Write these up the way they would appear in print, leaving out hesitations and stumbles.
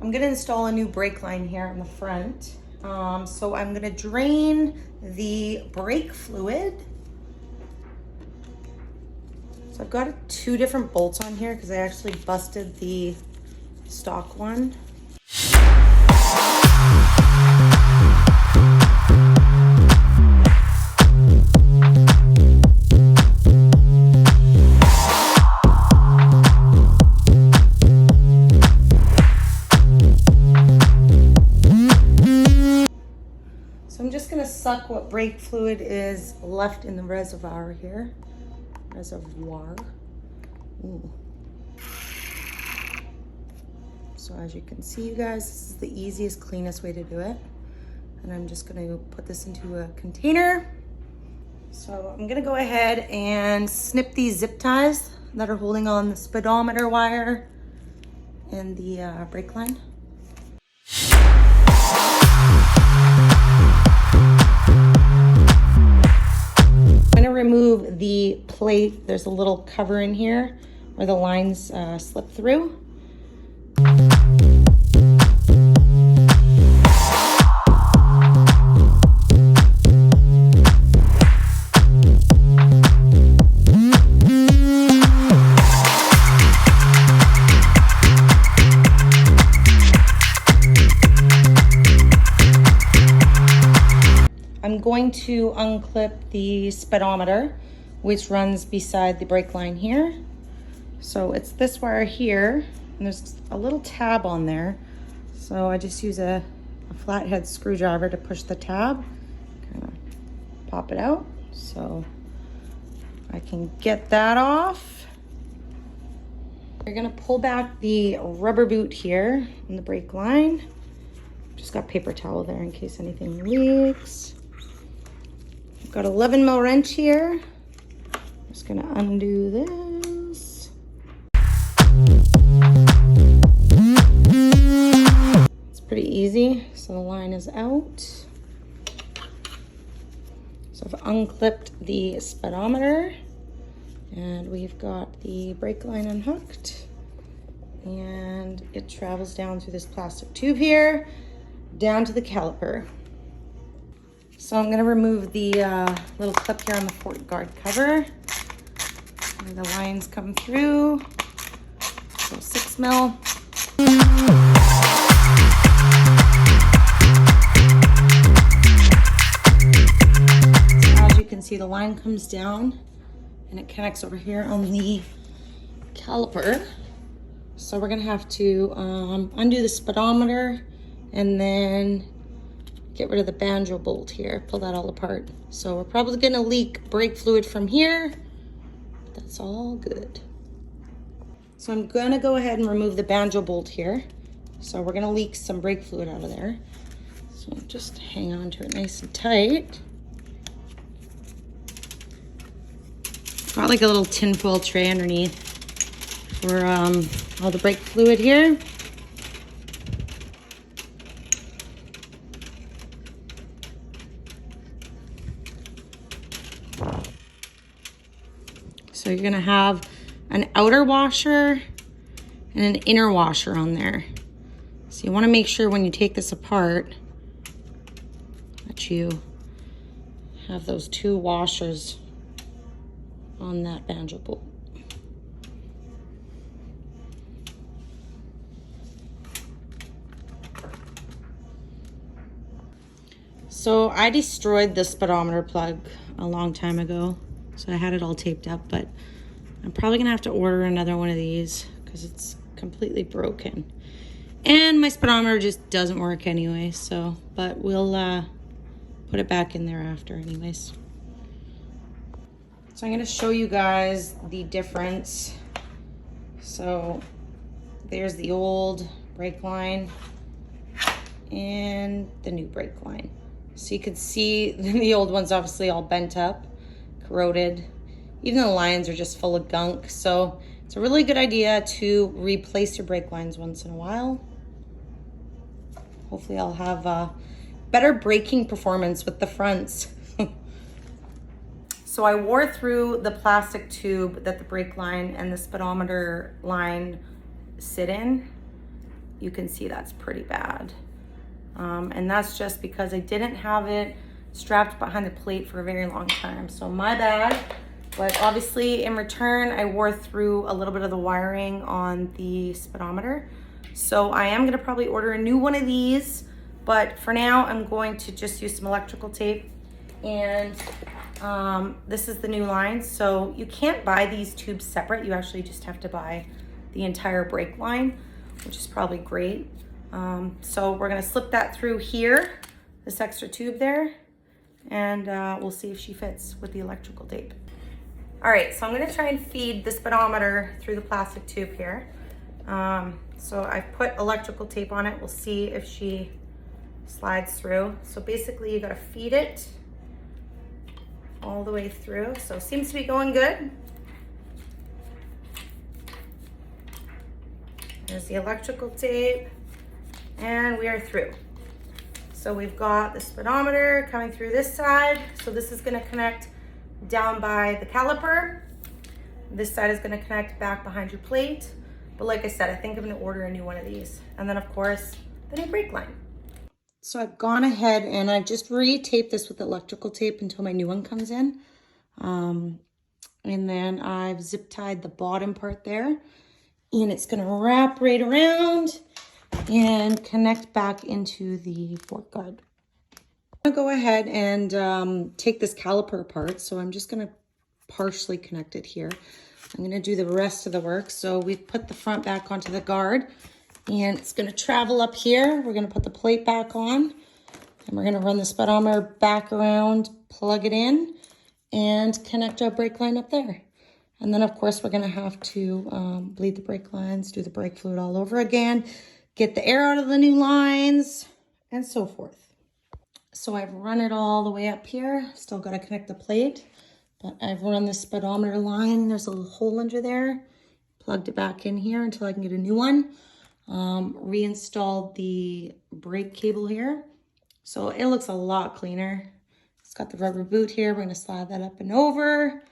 I'm gonna install a new brake line here on the front. So I'm gonna drain the brake fluid. So I've got 2 different bolts on here because I actually busted the stock one. So I'm just gonna suck what brake fluid is left in the reservoir here. Ooh. So as you can see, you guys, this is the easiest, cleanest way to do it. And I'm just gonna put this into a container. So I'm gonna go ahead and snip these zip ties that are holding on the speedometer wire and the brake line. I'm gonna remove the plate. There's a little cover in here where the lines slip through. I'm going to unclip the speedometer, which runs beside the brake line here. So it's this wire here, and there's a little tab on there. So I just use a flathead screwdriver to push the tab, kind of pop it out. So I can get that off. You're gonna pull back the rubber boot here on the brake line. Just got paper towel there in case anything leaks. I've got 11 mil wrench here. Just gonna undo this. It's pretty easy. So the line is out. So I've unclipped the speedometer and we've got the brake line unhooked, and it travels down through this plastic tube here, down to the caliper. So I'm gonna remove the little clip here on the port guard cover. And the lines come through, so 6 mil. So as you can see, the line comes down and it connects over here on the caliper. So we're gonna have to undo the speedometer and then get rid of the banjo bolt here, pull that all apart. So we're probably gonna leak brake fluid from here, but that's all good. So I'm gonna go ahead and remove the banjo bolt here. So we're gonna leak some brake fluid out of there. So just hang on to it nice and tight. Got like a little tinfoil tray underneath for all the brake fluid here. So you're gonna have an outer washer and an inner washer on there. So you wanna make sure when you take this apart that you have those 2 washers on that banjo bolt. So I destroyed the speedometer plug a long time ago. So I had it all taped up, but I'm probably gonna have to order another one of these because it's completely broken. And my speedometer just doesn't work anyway, so, but we'll put it back in there after anyways. So I'm gonna show you guys the difference. So there's the old brake line and the new brake line. So you can see the old one's obviously all bent up, corroded. Even the lines are just full of gunk. So it's a really good idea to replace your brake lines once in a while. Hopefully I'll have better braking performance with the fronts. So I wore through the plastic tube that the brake line and the speedometer line sit in. you can see that's pretty bad. And that's just because I didn't have it strapped behind the plate for a very long time. So my bad. But obviously in return, I wore through a little bit of the wiring on the speedometer. So I am gonna probably order a new one of these, but for now I'm going to just use some electrical tape. And this is the new line. So you can't buy these tubes separate. You actually just have to buy the entire brake line, which is probably great. So we're gonna slip that through here, this extra tube there, and we'll see if she fits with the electrical tape. All right, so I'm gonna try and feed the speedometer through the plastic tube here. So I've put electrical tape on it. We'll see if she slides through. So basically you gotta feed it all the way through. So it seems to be going good. There's the electrical tape, and we are through. So we've got the speedometer coming through this side. So this is gonna connect down by the caliper. This side is gonna connect back behind your plate. But like I said, I think I'm gonna order a new one of these. And then of course, the new brake line. So I've gone ahead and I've just re-taped this with electrical tape until my new one comes in. And then I've zip tied the bottom part there, and it's gonna wrap right around and connect back into the fork guard. I'm gonna go ahead and take this caliper apart. So I'm just gonna partially connect it here. I'm gonna do the rest of the work. So we've put the front back onto the guard, and it's gonna travel up here. We're gonna put the plate back on, and we're gonna run the speedometer back around, plug it in, and connect our brake line up there. And then of course we're gonna have to bleed the brake lines, do the brake fluid all over again, get the air out of the new lines, and so forth. So I've run it all the way up here. Still gotta connect the plate, but I've run the speedometer line. There's a little hole under there. Plugged it back in here until I can get a new one. Reinstalled the brake cable here. So it looks a lot cleaner. It's got the rubber boot here. We're gonna slide that up and over.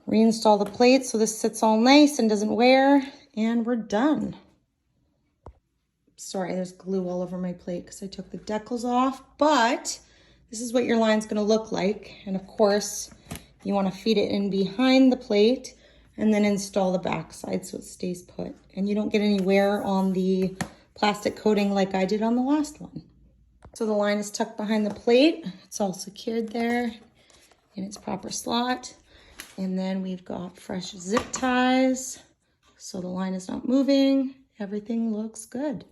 Reinstall the plate so this sits all nice and doesn't wear, and we're done. Sorry, there's glue all over my plate because I took the decals off, but this is what your line's gonna look like. And of course, you wanna feed it in behind the plate and then install the backside so it stays put. And you don't get any wear on the plastic coating like I did on the last one. So the line is tucked behind the plate. It's all secured there in its proper slot. And then we've got fresh zip ties, so the line is not moving. Everything looks good.